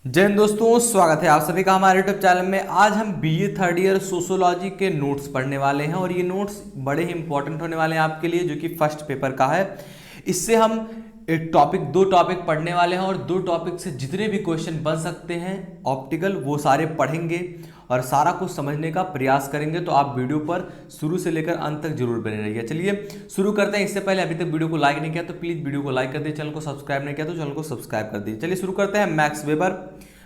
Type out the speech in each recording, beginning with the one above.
जय हिंद दोस्तों, स्वागत है आप सभी का हमारे यूट्यूब चैनल में। आज हम बीए थर्ड ईयर सोशियोलॉजी के नोट्स पढ़ने वाले हैं और ये नोट्स बड़े ही इंपॉर्टेंट होने वाले हैं आपके लिए, जो कि फर्स्ट पेपर का है। इससे हम दो टॉपिक पढ़ने वाले हैं और दो टॉपिक से जितने भी क्वेश्चन बन सकते हैं ऑप्टिकल, वो सारे पढ़ेंगे और सारा कुछ समझने का प्रयास करेंगे। तो आप वीडियो पर शुरू से लेकर अंत तक जरूर बने रहिए। चलिए शुरू करते हैं। इससे पहले अभी तक वीडियो को लाइक नहीं किया तो प्लीज़ वीडियो को लाइक कर दीजिए, चैनल को सब्सक्राइब नहीं किया तो चैनल को सब्सक्राइब कर दीजिए। चलिए शुरू करते हैं।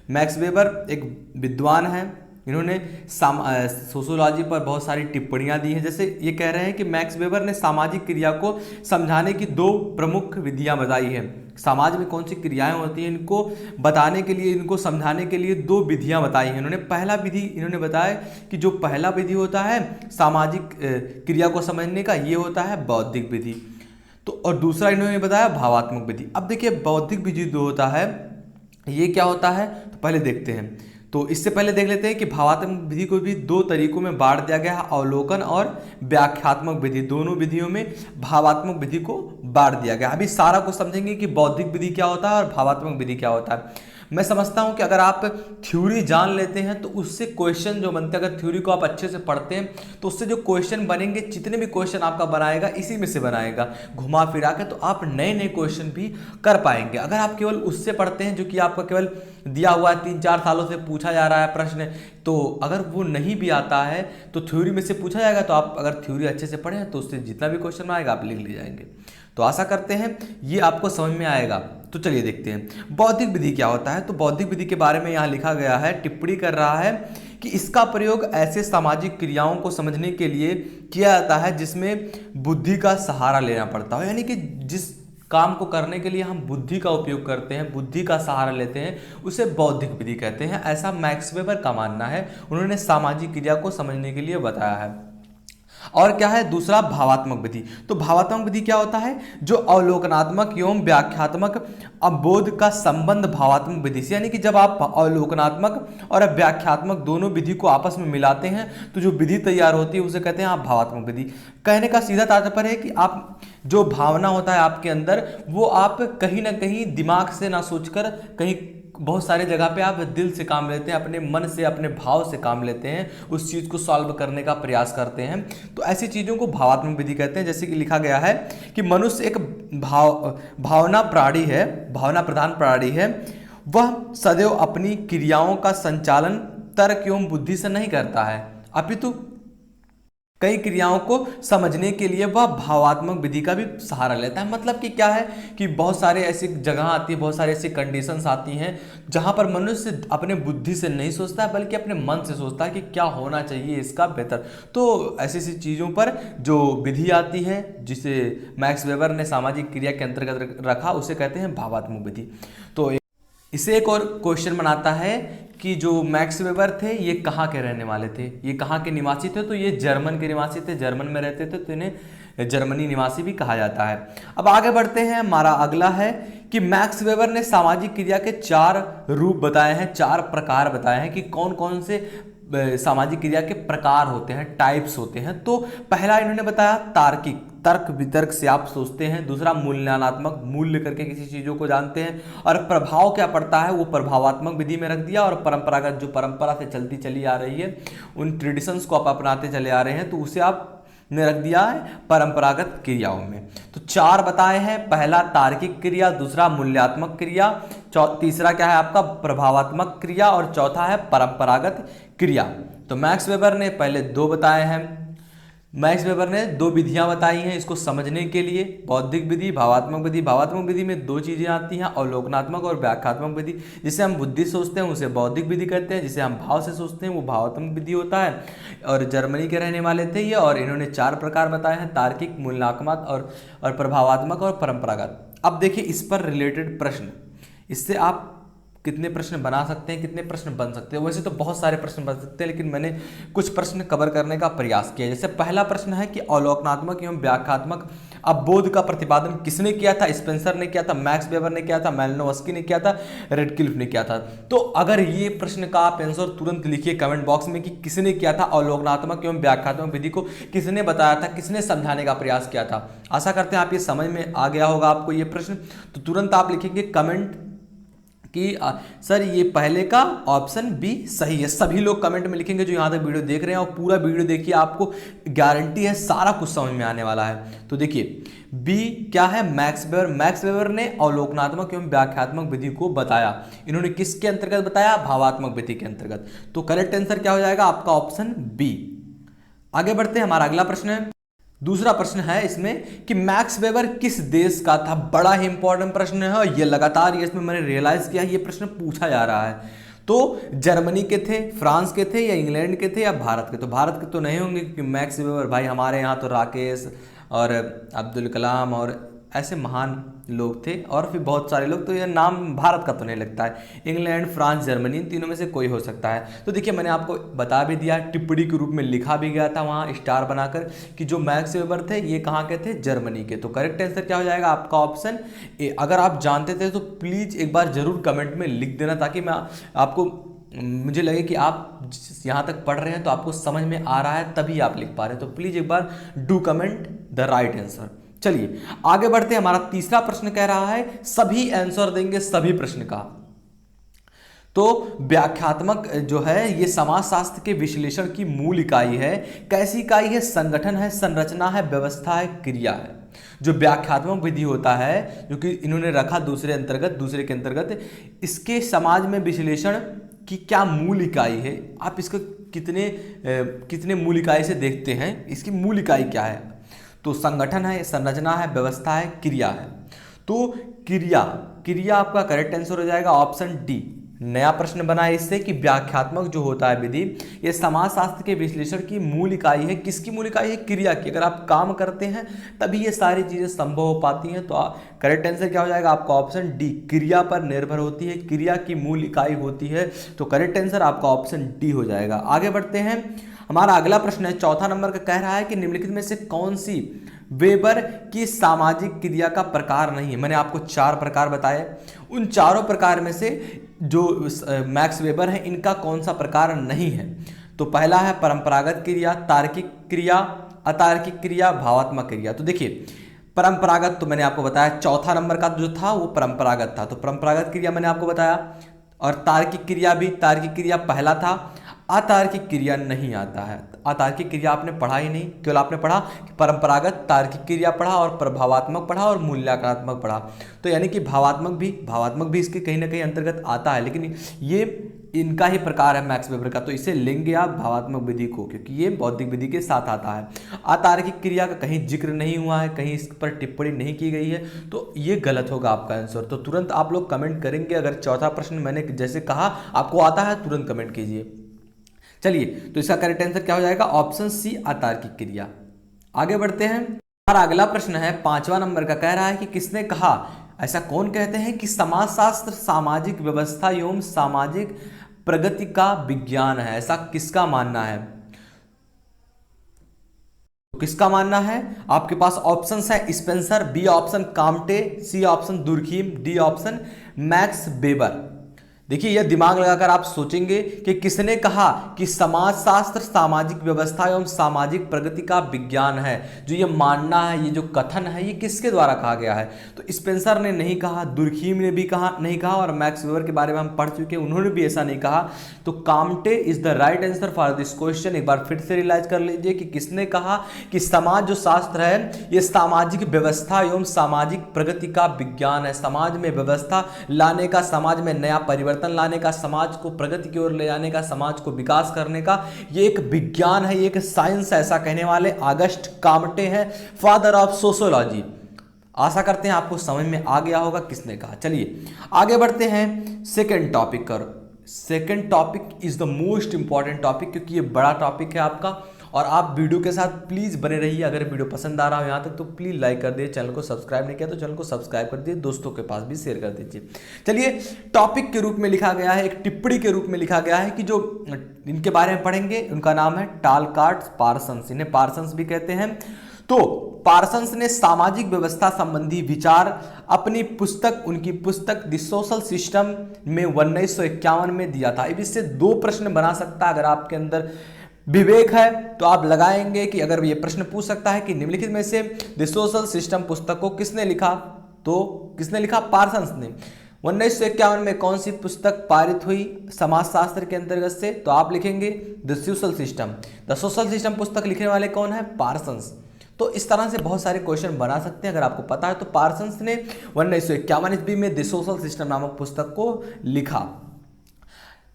मैक्स वेबर एक विद्वान हैं। इन्होंने सोशियोलॉजी पर बहुत सारी टिप्पणियां दी हैं। जैसे ये कह रहे हैं कि मैक्स वेबर ने सामाजिक क्रिया को समझाने की दो प्रमुख विधियां बताई हैं। समाज में कौन सी क्रियाएं होती हैं, इनको बताने के लिए, इनको समझाने के लिए दो विधियां बताई हैं इन्होंने। पहला विधि इन्होंने बताया कि जो पहला विधि होता है सामाजिक क्रिया को समझने का, ये होता है बौद्धिक विधि। तो और दूसरा इन्होंने बताया भावात्मक विधि। अब देखिए बौद्धिक विधि जो होता है ये क्या होता है, तो पहले देखते हैं। तो इससे पहले देख लेते हैं कि भावात्मक विधि को भी दो तरीकों में बांट दिया गया है, अवलोकन और व्याख्यात्मक विधि। दोनों विधियों में भावात्मक विधि को बांट दिया गया। अभी सारा कुछ समझेंगे कि बौद्धिक विधि क्या होता है और भावात्मक विधि क्या होता है। मैं समझता हूं कि अगर आप थ्योरी जान लेते हैं तो उससे क्वेश्चन जो बनते हैं, अगर थ्योरी को आप अच्छे से पढ़ते हैं तो उससे जो क्वेश्चन बनेंगे, जितने भी क्वेश्चन आपका बनाएगा इसी में से बनाएगा घुमा फिरा के, तो आप नए नए क्वेश्चन भी कर पाएंगे। अगर आप केवल उससे पढ़ते हैं जो कि आपका केवल दिया हुआ है, 3-4 सालों से पूछा जा रहा है प्रश्न, तो अगर वो नहीं भी आता है तो थ्योरी में से पूछा जाएगा, तो आप अगर थ्योरी अच्छे से पढ़ें तो उससे जितना भी क्वेश्चन आएगा आप लिख ले जाएंगे। तो आशा करते हैं ये आपको समझ में आएगा। तो चलिए देखते हैं बौद्धिक विधि क्या होता है। तो बौद्धिक विधि के बारे में यहाँ लिखा गया है, टिप्पणी कर रहा है कि इसका प्रयोग ऐसे सामाजिक क्रियाओं को समझने के लिए किया जाता है जिसमें बुद्धि का सहारा लेना पड़ता हो। यानी कि जिस काम को करने के लिए हम बुद्धि का उपयोग करते हैं, बुद्धि का सहारा लेते हैं, उसे बौद्धिक विधि कहते हैं, ऐसा मैक्स वेबर का मानना है। उन्होंने सामाजिक क्रिया को समझने के लिए बताया है। और क्या है दूसरा, भावात्मक विधि। तो भावात्मक विधि क्या होता है, जो अवलोकनात्मक एवं व्याख्यात्मक अवबोध का संबंध भावात्मक विधि से, यानी कि जब आप अवलोकनात्मक और व्याख्यात्मक दोनों विधि को आपस में मिलाते हैं तो जो विधि तैयार होती है उसे कहते हैं आप भावात्मक विधि। कहने का सीधा तात्पर्य है कि आप जो भावना होता है आपके अंदर, वो आप कहीं ना कहीं दिमाग से ना सोचकर, कहीं बहुत सारे जगह पे आप दिल से काम लेते हैं, अपने मन से, अपने भाव से काम लेते हैं, उस चीज़ को सॉल्व करने का प्रयास करते हैं। तो ऐसी चीज़ों को भावात्मक विधि कहते हैं। जैसे कि लिखा गया है कि मनुष्य एक भावना प्राणी है, भावना प्रधान प्राणी है। वह सदैव अपनी क्रियाओं का संचालन तर्क एवं बुद्धि से नहीं करता है, अपितु कई क्रियाओं को समझने के लिए वह भावात्मक विधि का भी सहारा लेता है। मतलब कि क्या है कि बहुत सारे ऐसी जगह आती है, बहुत सारी ऐसी कंडीशंस आती हैं जहां पर मनुष्य अपने बुद्धि से नहीं सोचता है बल्कि अपने मन से सोचता है कि क्या होना चाहिए इसका बेहतर। तो ऐसी ऐसी चीज़ों पर जो विधि आती है, जिसे मैक्स वेबर ने सामाजिक क्रिया के अंतर्गत रखा, उसे कहते हैं भावात्मक विधि। तो इसे एक और क्वेश्चन बनाता है कि जो मैक्स वेबर थे ये कहाँ के रहने वाले थे, ये कहाँ के निवासी थे। तो ये जर्मन के निवासी थे, जर्मन में रहते थे, तो इन्हें जर्मनी निवासी भी कहा जाता है। अब आगे बढ़ते हैं। हमारा अगला है कि मैक्स वेबर ने सामाजिक क्रिया के 4 रूप बताए हैं, 4 प्रकार बताए हैं कि कौन कौन से सामाजिक क्रिया के प्रकार होते हैं, टाइप्स होते हैं। तो पहला इन्होंने बताया तार्किक, तर्क वितर्क से आप सोचते हैं। दूसरा मूल्यांकनात्मक, मूल्य करके किसी चीज़ों को जानते हैं। और प्रभाव क्या पड़ता है वो प्रभावात्मक विधि में रख दिया। और परंपरागत, जो परंपरा से चलती चली आ रही है, उन ट्रेडिशंस को आप अपनाते चले आ रहे हैं, तो उसे आप ने रख दिया है परंपरागत क्रियाओं में। तो 4 बताए हैं। पहला तार्किक क्रिया, दूसरा मूल्यात्मक क्रिया, तीसरा क्या है आपका प्रभावात्मक क्रिया, और चौथा है परंपरागत क्रिया। तो मैक्स वेबर ने पहले 2 बताए हैं। मैक्स वेबर ने 2 विधियां बताई हैं इसको समझने के लिए, बौद्धिक विधि, भावात्मक विधि। भावात्मक विधि में 2 चीजें आती हैं, अवलोकनात्मक और व्याख्यात्मक विधि। जिसे हम बुद्धि सोचते हैं उसे बौद्धिक विधि कहते हैं, जिसे हम भाव से सोचते हैं वो भावात्मक विधि होता है। और जर्मनी के रहने वाले थे ये, और इन्होंने 4 प्रकार बताए हैं, तार्किक, मूल्यांकनात्मक और प्रभावात्मक और परंपरागत। अब देखिए इस पर रिलेटेड प्रश्न, इससे आप कितने प्रश्न बना सकते हैं, कितने प्रश्न बन सकते हैं। वैसे तो बहुत सारे प्रश्न बन सकते हैं, लेकिन मैंने कुछ प्रश्न कवर करने का प्रयास किया। जैसे पहला प्रश्न है कि अवलोकनात्मक एवं व्याख्यात्मक अवबोध का प्रतिपादन किसने किया था। स्पेंसर ने किया था, मैक्स वेबर ने किया था, मालिनोव्स्की ने किया था, रेडक्लिफ ने किया था। तो अगर ये प्रश्न का आप आंसर तुरंत लिखिए कमेंट बॉक्स में कि किसने किया था, अवलोकनात्मक एवं व्याख्यात्मक विधि को किसने बताया था, किसने समझाने का प्रयास किया था। आशा करते हैं आप ये समझ में आ गया होगा आपको ये प्रश्न। तो तुरंत आप लिखेंगे कमेंट कि सर ये पहले का ऑप्शन बी सही है। सभी लोग कमेंट में लिखेंगे जो यहाँ तक वीडियो देख रहे हैं, और पूरा वीडियो देखिए, आपको गारंटी है सारा कुछ समझ में आने वाला है। तो देखिए बी क्या है, मैक्स वेबर। मैक्स वेबर ने अवलोकनात्मक एवं व्याख्यात्मक विधि को बताया। इन्होंने किसके अंतर्गत बताया, भावात्मक विधि के अंतर्गत। तो करेक्ट आंसर क्या हो जाएगा आपका, ऑप्शन बी। आगे बढ़ते हैं, हमारा अगला प्रश्न है। दूसरा प्रश्न है इसमें कि मैक्स वेबर किस देश का था। बड़ा ही इंपॉर्टेंट प्रश्न है, और ये लगातार ये इसमें मैंने रियलाइज किया ये प्रश्न पूछा जा रहा है। तो जर्मनी के थे, फ्रांस के थे, या इंग्लैंड के थे, या भारत के। तो भारत के तो नहीं होंगे, क्योंकि मैक्स वेबर भाई हमारे यहाँ तो राकेश और अब्दुल कलाम और ऐसे महान लोग थे, और फिर बहुत सारे लोग। तो ये नाम भारत का तो नहीं लगता है। इंग्लैंड, फ्रांस, जर्मनी, इन तीनों में से कोई हो सकता है। तो देखिए मैंने आपको बता भी दिया, टिप्पणी के रूप में लिखा भी गया था वहाँ स्टार बनाकर, कि जो मैक्स वेबर थे ये कहाँ के थे, जर्मनी के। तो करेक्ट आंसर क्या हो जाएगा आपका, ऑप्शन ए। अगर आप जानते थे तो प्लीज़ एक बार जरूर कमेंट में लिख देना, ताकि मैं आपको, मुझे लगे कि आप यहाँ तक पढ़ रहे हैं तो आपको समझ में आ रहा है, तभी आप लिख पा रहे हैं। तो प्लीज़ एक बार do comment the right answer. चलिए आगे बढ़ते हैं। हमारा तीसरा प्रश्न कह रहा है, सभी आंसर देंगे सभी प्रश्न का। तो व्याख्यात्मक जो है ये समाजशास्त्र के विश्लेषण की मूल इकाई है। कैसी इकाई है, संगठन है, संरचना है, व्यवस्था है, क्रिया है। जो व्याख्यात्मक विधि होता है, जो कि इन्होंने रखा दूसरे के अंतर्गत, इसके समाज में विश्लेषण की क्या मूल इकाई है। आप इसको कितने मूल इकाई से देखते हैं, इसकी मूल इकाई क्या है। तो संगठन है, संरचना है, व्यवस्था है, क्रिया है। तो क्रिया आपका करेक्ट आंसर हो जाएगा, ऑप्शन डी। नया प्रश्न बना है इससे कि व्याख्यात्मक जो होता है विधि, ये समाजशास्त्र के विश्लेषण की मूल इकाई है। किसकी मूल इकाई है, क्रिया की। अगर आप काम करते हैं तभी ये सारी चीजें संभव हो पाती हैं। तो करेक्ट आंसर क्या हो जाएगा आपका, ऑप्शन डी। क्रिया पर निर्भर होती है, क्रिया की मूल इकाई होती है। तो करेक्ट आंसर आपका ऑप्शन डी हो जाएगा। आगे बढ़ते हैं, हमारा अगला प्रश्न है चौथा नंबर का, कह रहा है कि निम्नलिखित में से कौन सी वेबर की सामाजिक क्रिया का प्रकार नहीं है। मैंने आपको 4 प्रकार बताए, उन चारों प्रकार में से जो मैक्स वेबर है इनका कौन सा प्रकार नहीं है। तो पहला है परंपरागत क्रिया, तार्किक क्रिया, अतार्किक क्रिया, भावात्मक क्रिया। तो देखिए परंपरागत तो मैंने आपको बताया, चौथा नंबर का जो था वो परंपरागत था। तो परंपरागत क्रिया मैंने आपको बताया, और तार्किक क्रिया भी, तार्किक क्रिया पहला था। अतार्किक क्रिया नहीं आता है। अतार्किक क्रिया आपने पढ़ा ही नहीं, केवल आपने पढ़ा कि परंपरागत, तार्किक क्रिया पढ़ा, और प्रभावात्मक पढ़ा, और मूल्यांकनात्मक पढ़ा। तो यानी कि भावात्मक भी इसके कहीं ना कहीं अंतर्गत आता है, लेकिन ये इनका ही प्रकार है मैक्स वेबर का। तो इसे लेंगे आप भावात्मक विधि को, क्योंकि ये बौद्धिक विधि के साथ आता है। अतार्किक क्रिया का कहीं जिक्र नहीं हुआ है, कहीं इस पर टिप्पणी नहीं की गई है, तो ये गलत होगा आपका आंसर। तो तुरंत आप लोग कमेंट करेंगे, अगर चौथा प्रश्न मैंने जैसे कहा आपको आता है तुरंत कमेंट कीजिए। चलिए तो इसका करेक्ट आंसर क्या हो जाएगा, ऑप्शन सी, अतार्किक क्रिया। आगे बढ़ते हैं, हमारा अगला प्रश्न है 5वां नंबर का, कह रहा है कि किसने कहा, ऐसा कौन कहते हैं कि समाजशास्त्र सामाजिक व्यवस्था एवं सामाजिक प्रगति का विज्ञान है। ऐसा किसका मानना है, किसका मानना है। आपके पास ऑप्शंस है, Spencer, B option Comte, C option Durkheim, D option Max Weber. देखिए यह दिमाग लगाकर आप सोचेंगे कि किसने कहा कि समाजशास्त्र सामाजिक व्यवस्था एवं सामाजिक प्रगति का विज्ञान है। जो ये मानना है, ये जो कथन है, ये किसके द्वारा कहा गया है। तो स्पेंसर ने नहीं कहा, दुर्खीम ने भी कहा नहीं कहा, और मैक्स वेबर के बारे में हम पढ़ चुके हैं, उन्होंने भी ऐसा नहीं कहा। तो Comte is the right answer for this question. एक बार फिर से रियलाइज कर लीजिए कि किसने कहा कि समाज जो शास्त्र है ये सामाजिक व्यवस्था एवं सामाजिक प्रगति का विज्ञान है। समाज में व्यवस्था लाने का, समाज में नया परिवर्तन लाने का, समाज को प्रगति की ओर ले जाने का, समाज को विकास करने का, ये एक विज्ञान है, ये एक साइंस है। ऐसा कहने वाले ऑगस्ट काम्टे हैं, फादर ऑफ सोशियोलॉजी। आशा करते हैं आपको समझ में आ गया होगा किसने कहा। चलिए आगे बढ़ते हैं सेकंड टॉपिक पर। Second topic is the most important topic, क्योंकि ये बड़ा टॉपिक है आपका, और आप वीडियो के साथ प्लीज़ बने रहिए। अगर वीडियो पसंद आ रहा हो यहाँ तक तो प्लीज़ लाइक कर दीजिए, चैनल को सब्सक्राइब नहीं किया तो चैनल को सब्सक्राइब कर दीजिए, दोस्तों के पास भी शेयर कर दीजिए। चलिए टॉपिक के रूप में लिखा गया है, एक टिप्पणी के रूप में लिखा गया है कि जो इनके बारे में पढ़ेंगे उनका नाम है टालकाट पार्सन्स, इन्हें पार्सन्स भी कहते हैं। तो पार्सन्स ने सामाजिक व्यवस्था संबंधी विचार अपनी पुस्तक, उनकी पुस्तक द सोशल सिस्टम में 1951 में दिया था। अब इससे 2 प्रश्न बना सकता है, अगर आपके अंदर विवेक है तो आप लगाएंगे कि अगर ये प्रश्न पूछ सकता है कि निम्नलिखित में से द सोशल सिस्टम पुस्तक को किसने लिखा, तो किसने लिखा, पार्सन्स ने। 1951 में कौन सी पुस्तक पारित हुई समाजशास्त्र के अंतर्गत से? तो आप लिखेंगे the social system. The social system पुस्तक लिखने वाले कौन है? पार्सन्स। तो इस तरह से बहुत सारे क्वेश्चन बना सकते हैं अगर आपको पता है तो। पार्सन्स ने 1951 ईस्वी में द सोशल सिस्टम नामक पुस्तक को लिखा।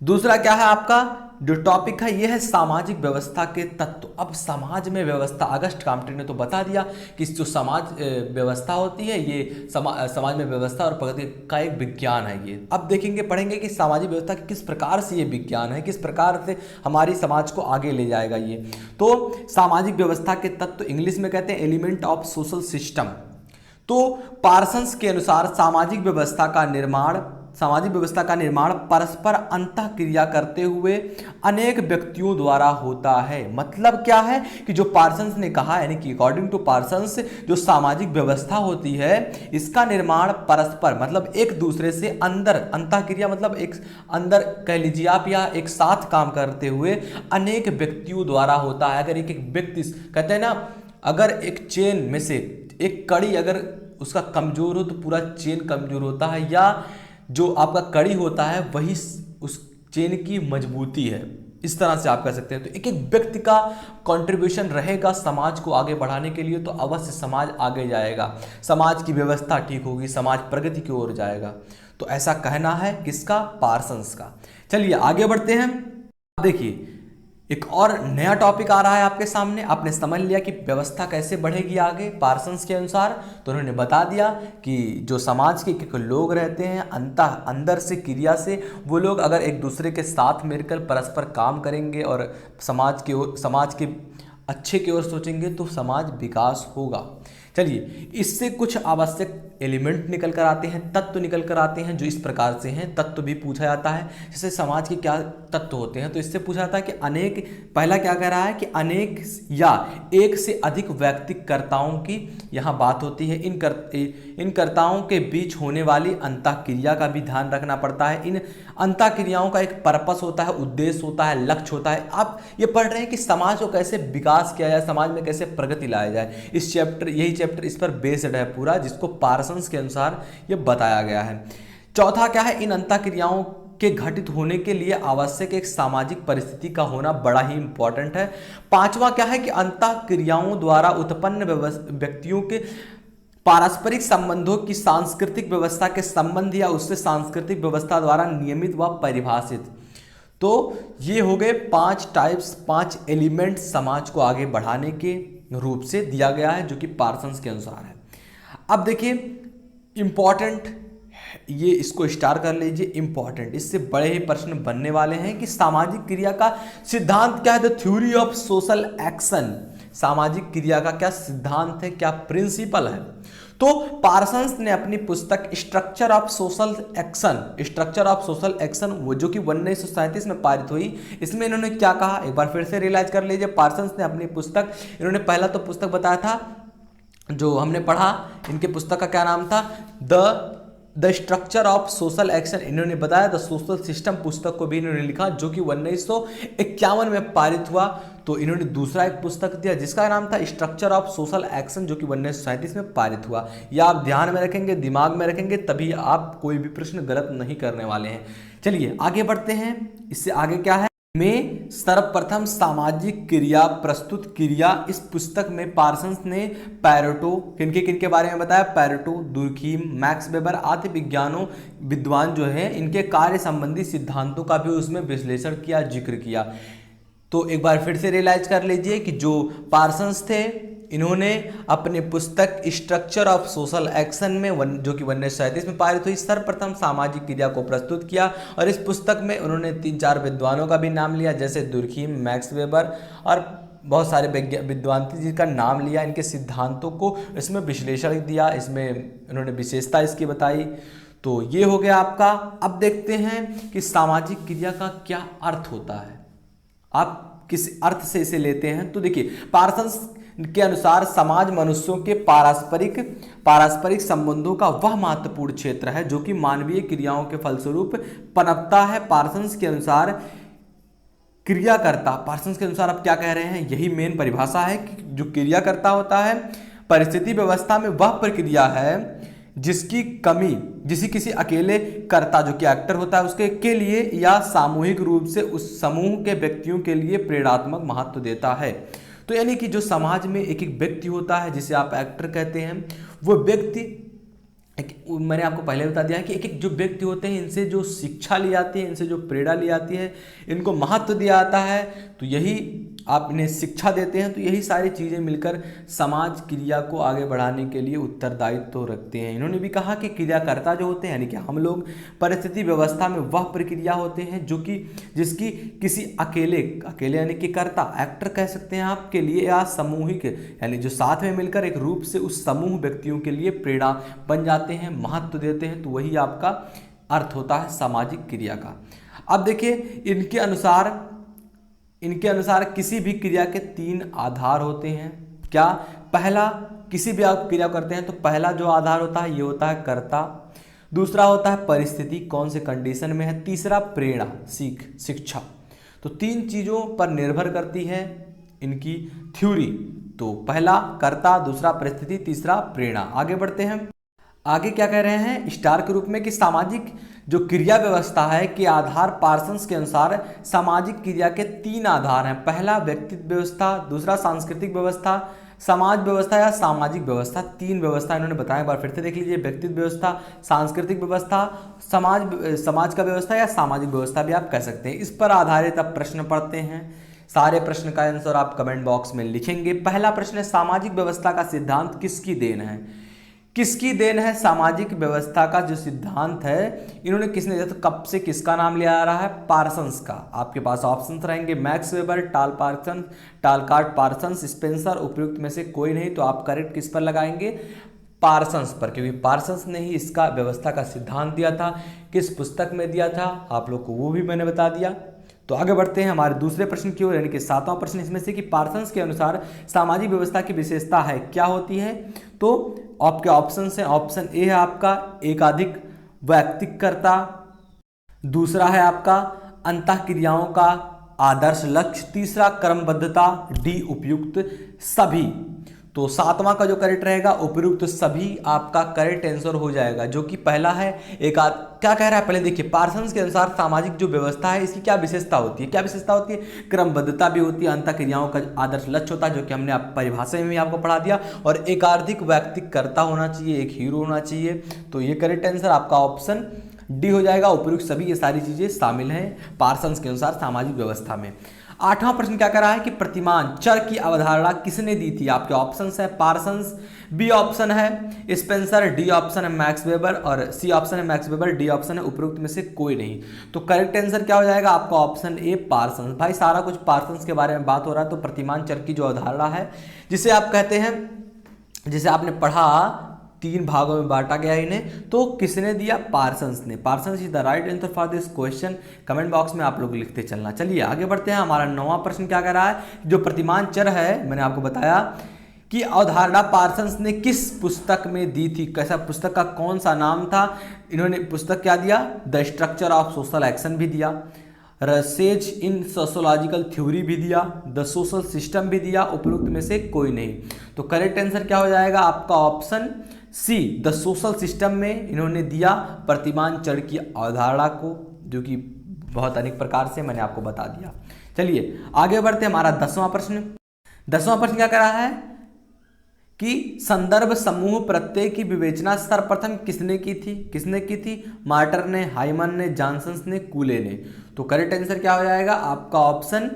दूसरा क्या है आपका जो टॉपिक है, यह है सामाजिक व्यवस्था के तत्व। अब समाज में व्यवस्था, अगस्ट काम्टे ने तो बता दिया कि जो समाज व्यवस्था होती है ये समाज में व्यवस्था और प्रगति का एक विज्ञान है ये। अब देखेंगे, पढ़ेंगे कि सामाजिक व्यवस्था के किस प्रकार से ये विज्ञान है, किस प्रकार से हमारी समाज को आगे ले जाएगा ये। तो सामाजिक व्यवस्था के तत्व इंग्लिश में कहते हैं एलिमेंट ऑफ सोशल सिस्टम। तो पार्सन्स के अनुसार सामाजिक व्यवस्था का निर्माण परस्पर अंतःक्रिया करते हुए अनेक व्यक्तियों द्वारा होता है। मतलब क्या है कि जो पार्सन्स ने कहा, यानी कि अकॉर्डिंग टू पार्सन्स जो सामाजिक व्यवस्था होती है इसका निर्माण परस्पर मतलब एक दूसरे से अंदर, अंतःक्रिया मतलब एक अंदर कह लीजिए आप, या एक साथ काम करते हुए अनेक व्यक्तियों द्वारा होता है। अगर एक व्यक्ति कहते हैं ना, अगर एक चेन में से एक कड़ी अगर उसका कमजोर हो तो पूरा चेन कमजोर होता है, या जो आपका कड़ी होता है वही उस चेन की मजबूती है। इस तरह से आप कह सकते हैं। तो एक एक व्यक्ति का कंट्रीब्यूशन रहेगा समाज को आगे बढ़ाने के लिए, तो अवश्य समाज आगे जाएगा, समाज की व्यवस्था ठीक होगी, समाज प्रगति की ओर जाएगा। तो ऐसा कहना है किसका? पार्सन्स का। चलिए आगे बढ़ते हैं। देखिए एक और नया टॉपिक आ रहा है आपके सामने। आपने समझ लिया कि व्यवस्था कैसे बढ़ेगी आगे पार्सन्स के अनुसार। तो उन्होंने बता दिया कि जो समाज के लोग रहते हैं अंदर से क्रिया से, वो लोग अगर एक दूसरे के साथ मिलकर परस्पर काम करेंगे और समाज के अच्छे की ओर सोचेंगे तो समाज विकास होगा। चलिए इससे कुछ आवश्यक एलिमेंट निकल कर आते हैं, तत्व निकल कर आते हैं जो इस प्रकार से हैं। तत्व भी पूछा जाता है, जैसे समाज के क्या तत्व होते हैं, तो इससे पूछा जाता है कि अनेक, पहला क्या कह रहा है कि अनेक या एक से अधिक व्यक्तिकर्ताओं की यहाँ बात होती है। इन कर्ताओं के बीच होने वाली अंतःक्रिया का भी ध्यान रखना पड़ता है। इन अंतःक्रियाओं का एक पर्पस होता है, उद्देश्य होता है, लक्ष्य होता है। आप ये पढ़ रहे हैं कि समाज को कैसे विकास किया जाए, समाज में कैसे प्रगति लाया जाए। इस चैप्टर, यही चैप्टर इस पर बेस्ड है पूरा, जिसको पार्सन्स के अनुसार ये बताया गया है। चौथा क्या है, इन अंतःक्रियाओं के घटित होने के लिए आवश्यक एक सामाजिक परिस्थिति का होना बड़ा ही इंपॉर्टेंट है। पांचवा क्या है कि अंतःक्रियाओं द्वारा उत्पन्न व्यक्तियों के पारस्परिक संबंधों की सांस्कृतिक व्यवस्था के संबंध या उससे सांस्कृतिक व्यवस्था द्वारा नियमित व परिभाषित। तो ये हो गए 5 टाइप्स, 5 एलिमेंट समाज को आगे बढ़ाने के रूप से दिया गया है जो कि पार्सन्स के अनुसार है। अब देखिए इंपॉर्टेंट, ये इसको स्टार कर लीजिए, इंपॉर्टेंट, इससे बड़े ही प्रश्न बनने वाले हैं कि सामाजिक क्रिया का सिद्धांत क्या है। The theory of social action, सामाजिक क्रिया का क्या सिद्धांत है, क्या प्रिंसिपल है। तो पार्सन्स ने अपनी पुस्तक स्ट्रक्चर ऑफ सोशल एक्शन वो जो कि 1937 में पारित हुई, इसमें इन्होंने क्या कहा एक बार फिर से रियलाइज कर लीजिए। पार्सन्स ने अपनी पुस्तक, इन्होंने पहला तो पुस्तक बताया था जो हमने पढ़ा, इनके पुस्तक का क्या नाम था, the structure of social action. इन्होंने बताया द सोशल सिस्टम पुस्तक को भी इन्होंने लिखा जो कि 1951 में पारित हुआ। तो इन्होंने दूसरा एक पुस्तक दिया जिसका नाम था स्ट्रक्चर ऑफ सोशल एक्शन जो कि 1937 में पारित हुआ। यह आप ध्यान में रखेंगे, दिमाग में रखेंगे, तभी आप कोई भी प्रश्न गलत नहीं करने वाले हैं। चलिए आगे बढ़ते हैं। इससे आगे क्या है, में सर्वप्रथम सामाजिक क्रिया प्रस्तुत क्रिया। इस पुस्तक में पार्सन्स ने पैरेटो, किनके बारे में बताया, पैरेटो, दुर्खीम, मैक्स वेबर आदि विद्वान जो है इनके कार्य संबंधी सिद्धांतों का भी उसमें विश्लेषण किया, जिक्र किया। तो एक बार फिर से रियलाइज कर लीजिए कि जो पार्सन्स थे इन्होंने अपने पुस्तक स्ट्रक्चर ऑफ सोशल एक्शन में जो कि 1937 में पारित हुई, सर्वप्रथम सामाजिक क्रिया को प्रस्तुत किया। और इस पुस्तक में उन्होंने 3-4 विद्वानों का भी नाम लिया, जैसे दुर्खीम, मैक्स वेबर और बहुत सारे विद्वान थे जिनका नाम लिया, इनके सिद्धांतों को इसमें विश्लेषण दिया, इसमें उन्होंने विशेषता इसकी बताई। तो ये हो गया आपका। अब देखते हैं कि सामाजिक क्रिया का क्या अर्थ होता है, आप किस अर्थ से इसे लेते हैं। तो देखिए पार्सन्स के अनुसार समाज मनुष्यों के पारस्परिक संबंधों का वह महत्वपूर्ण क्षेत्र है जो कि मानवीय क्रियाओं के फलस्वरूप पनपता है। पार्सन्स के अनुसार क्रियाकर्ता, पार्सन्स के अनुसार आप क्या कह रहे हैं, यही मेन परिभाषा है कि जो क्रियाकर्ता होता है परिस्थिति व्यवस्था में वह प्रक्रिया है जिसकी कमी किसी अकेले कर्ता जो कि एक्टर होता है उसके के लिए या सामूहिक रूप से उस समूह के व्यक्तियों के लिए प्रेरणात्मक महत्व देता है। तो यानी कि जो समाज में एक एक व्यक्ति होता है जिसे आप एक्टर कहते हैं, वो व्यक्ति मैंने आपको पहले बता दिया है कि एक एक जो व्यक्ति होते हैं इनसे जो शिक्षा ली जाती है, इनसे जो प्रेरणा ली जाती है, इनको महत्व दिया जाता है, तो यही आप इन्हें शिक्षा देते हैं, तो यही सारी चीज़ें मिलकर समाज क्रिया को आगे बढ़ाने के लिए उत्तरदायित्व तो रखते हैं। इन्होंने भी कहा कि क्रियाकर्ता जो होते हैं यानी कि हम लोग परिस्थिति व्यवस्था में वह प्रक्रिया होते हैं जो कि जिसकी किसी अकेले यानी कि कर्ता एक्टर कह सकते हैं आपके लिए, या सामूहिक यानी जो साथ में मिलकर एक रूप से उस समूह व्यक्तियों के लिए प्रेरणा बन जाते हैं, महत्व देते हैं, तो वही आपका अर्थ होता है सामाजिक क्रिया का। अब देखिए इनके अनुसार किसी भी क्रिया के 3 आधार होते हैं। क्या? पहला, किसी भी आप क्रिया करते हैं तो पहला जो आधार होता है ये होता है कर्ता, दूसरा होता है परिस्थिति, कौन से कंडीशन में है, तीसरा प्रेरणा, शिक्षा। तो 3 चीज़ों पर निर्भर करती है इनकी थ्योरी। तो पहला कर्ता, दूसरा परिस्थिति, तीसरा प्रेरणा। आगे बढ़ते हैं। आगे क्या कह रहे हैं स्टार के रूप में कि सामाजिक जो क्रिया व्यवस्था है के आधार पार्सन्स के अनुसार सामाजिक क्रिया के 3 आधार हैं। पहला व्यक्तित्व व्यवस्था, दूसरा सांस्कृतिक व्यवस्था, समाज व्यवस्था या सामाजिक व्यवस्था। 3 व्यवस्था इन्होंने बताया, एक बार फिर से देख लीजिए, व्यक्तित्व व्यवस्था, सांस्कृतिक व्यवस्था, समाज का व्यवस्था या सामाजिक व्यवस्था भी आप कह सकते हैं। इस पर आधारित अब प्रश्न पढ़ते हैं। सारे प्रश्न का आंसर आप कमेंट बॉक्स में लिखेंगे। पहला प्रश्न है, सामाजिक व्यवस्था का सिद्धांत किसकी देन है? किसकी देन है सामाजिक व्यवस्था का जो सिद्धांत है, इन्होंने किसने दिया? तो कब से किसका नाम लिया जा रहा है? पार्सन्स का। आपके पास ऑप्शन रहेंगे मैक्स वेबर, टालकार्ट पार्सन्स, स्पेंसर, उपयुक्त में से कोई नहीं। तो आप करेक्ट किस पर लगाएंगे? पार्सन्स पर, क्योंकि पार्सन्स ने ही इसका व्यवस्था का सिद्धांत दिया था। किस पुस्तक में दिया था आप लोग को वो भी मैंने बता दिया। तो आगे बढ़ते हैं हमारे दूसरे प्रश्न की ओर, यानी कि 7वां प्रश्न इसमें से कि पार्सन्स के अनुसार सामाजिक व्यवस्था की विशेषता है क्या होती है? तो आपके ऑप्शन हैं, ऑप्शन ए है आपका एकाधिक व्यक्तिकर्ता, दूसरा है आपका अंतःक्रियाओं का आदर्श लक्ष्य, तीसरा क्रमबद्धता, डी उपयुक्त सभी। तो 7वां का जो करेक्ट रहेगा उपयुक्त सभी आपका करेक्ट आंसर हो जाएगा, जो कि पहला है क्या कह रहा है पहले देखिए। पार्सन्स के अनुसार सामाजिक जो व्यवस्था है इसकी क्या विशेषता होती है? क्या विशेषता होती है? क्रमबद्धता भी होती है, अंतःक्रियाओं का आदर्श लक्ष्य होता है जो कि हमने परिभाषा में भी आपको पढ़ा दिया, और एकाधिक व्यक्तिकर्ता होना चाहिए, एक हीरो होना चाहिए। तो ये करेक्ट आंसर आपका ऑप्शन डी हो जाएगा, उपयुक्त सभी। ये सारी चीजें शामिल हैं पार्सन्स के अनुसार सामाजिक व्यवस्था में। 8वां प्रश्न क्या कर रहा है कि प्रतिमान चर की अवधारणा किसने दी थी? आपके ऑप्शंस है पार्सन्स, बी ऑप्शन है स्पेंसर, डी ऑप्शन है मैक्स वेबर, और सी ऑप्शन है मैक्स वेबर, डी ऑप्शन है उपयुक्त में से कोई नहीं। तो करेक्ट आंसर क्या हो जाएगा आपका? Option A Parsons. भाई सारा कुछ पार्सन्स के बारे में बात हो रहा है, तो प्रतिमान चर की जो अवधारणा है जिसे आप कहते हैं, जिसे आपने पढ़ा 3 भागों में बांटा गया इन्हें, तो किसने दिया? पार्सन्स ने। Parsons is the right answer for this question. Comment box में आप लोग लिखते चलना। चलिए आगे बढ़ते हैं। हमारा 9वां प्रश्न क्या कह रहा है? जो प्रतिमान चर है मैंने आपको बताया कि अवधारणा पार्सन्स ने किस पुस्तक में दी थी? कैसा पुस्तक का कौन सा नाम था? इन्होंने पुस्तक क्या दिया? The structure of social action भी दिया, रिसर्च इन सोशोलॉजिकल थ्योरी भी दिया, द सोशल सिस्टम भी दिया, उपयुक्त में से कोई नहीं। तो करेक्ट आंसर क्या हो जाएगा आपका? Option see the social system में इन्होंने दिया प्रतिमान चर की अवधारणा को, जो कि बहुत अनेक प्रकार से मैंने आपको बता दिया। चलिए आगे बढ़ते हैं। हमारा 10वां प्रश्न। 10वां प्रश्न क्या कर रहा है कि संदर्भ समूह प्रत्यय की विवेचना सर्वप्रथम किसने की थी? किसने की थी? मार्टर ने, हाइमन ने, जॉनसन ने, कूले ने। तो करेक्ट आंसर क्या हो जाएगा आपका? Option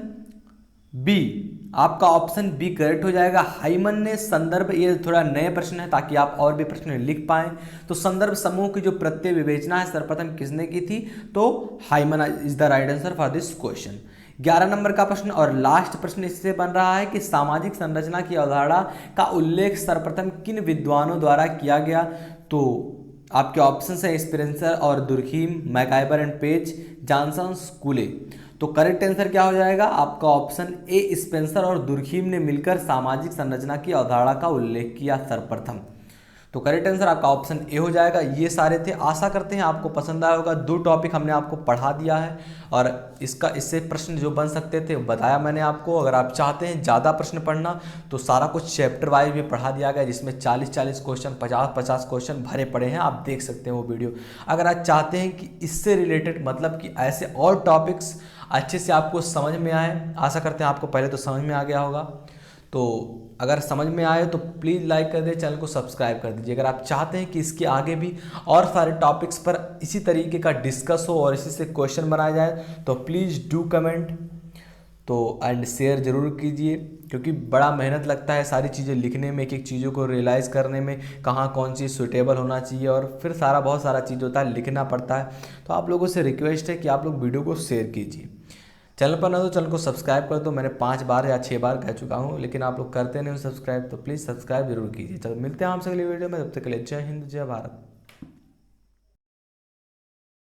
B. आपका ऑप्शन बी करेक्ट हो जाएगा। हाइमन ने संदर्भ, ये थोड़ा नए प्रश्न है ताकि आप और भी प्रश्न लिख पाएं। तो संदर्भ समूह की जो प्रत्यय विवेचना है सर्वप्रथम किसने की थी? तो Hyman is the right answer for this question. 11 number का प्रश्न और लास्ट प्रश्न इससे बन रहा है कि सामाजिक संरचना की अवधारणा का उल्लेख सर्वप्रथम किन विद्वानों द्वारा किया गया? तो आपके ऑप्शन है स्पेंसर और दुर्खीम, मैकाइबर एंड पेज, जॉनसन, कूले। तो करेक्ट आंसर क्या हो जाएगा आपका? ऑप्शन ए स्पेंसर और दुर्खीम ने मिलकर सामाजिक संरचना की अवधारणा का उल्लेख किया सर्वप्रथम। तो करेक्ट आंसर आपका ऑप्शन ए हो जाएगा। ये सारे थे, आशा करते हैं आपको पसंद आया होगा। 2 टॉपिक हमने आपको पढ़ा दिया है और इससे प्रश्न जो बन सकते थे बताया मैंने आपको। अगर आप चाहते हैं ज़्यादा प्रश्न पढ़ना तो सारा कुछ चैप्टर वाइज भी पढ़ा दिया गया, जिसमें 40-40 क्वेश्चन, 50-50 क्वेश्चन भरे पड़े हैं, आप देख सकते हैं वो वीडियो। अगर आप चाहते हैं कि इससे रिलेटेड मतलब कि ऐसे और टॉपिक्स अच्छे से आपको समझ में आए, आशा करते हैं आपको पहले तो समझ में आ गया होगा। तो अगर समझ में आए तो प्लीज़ लाइक कर दे, चैनल को सब्सक्राइब कर दीजिए। अगर आप चाहते हैं कि इसके आगे भी और सारे टॉपिक्स पर इसी तरीके का डिस्कस हो और इसी से क्वेश्चन बनाया जाए तो प्लीज़ डू कमेंट तो एंड शेयर ज़रूर कीजिए, क्योंकि बड़ा मेहनत लगता है सारी चीज़ें लिखने में, एक एक चीज़ों को रियलाइज़ करने में, कहाँ कौन चीज़ सूटेबल होना चाहिए और फिर बहुत सारा चीज़ होता है, लिखना पड़ता है। तो आप लोगों से रिक्वेस्ट है कि आप लोग वीडियो को शेयर कीजिए। चैनल पर ना तो चैनल को सब्सक्राइब कर दो, मैंने 5 बार या 6 बार कह चुका हूँ, लेकिन आप लोग करते नहीं हो सब्सक्राइब, तो प्लीज़ सब्सक्राइब जरूर कीजिए। चलो मिलते हैं आपसे अगली वीडियो में, तब तक के लिए जय हिंद जय भारत।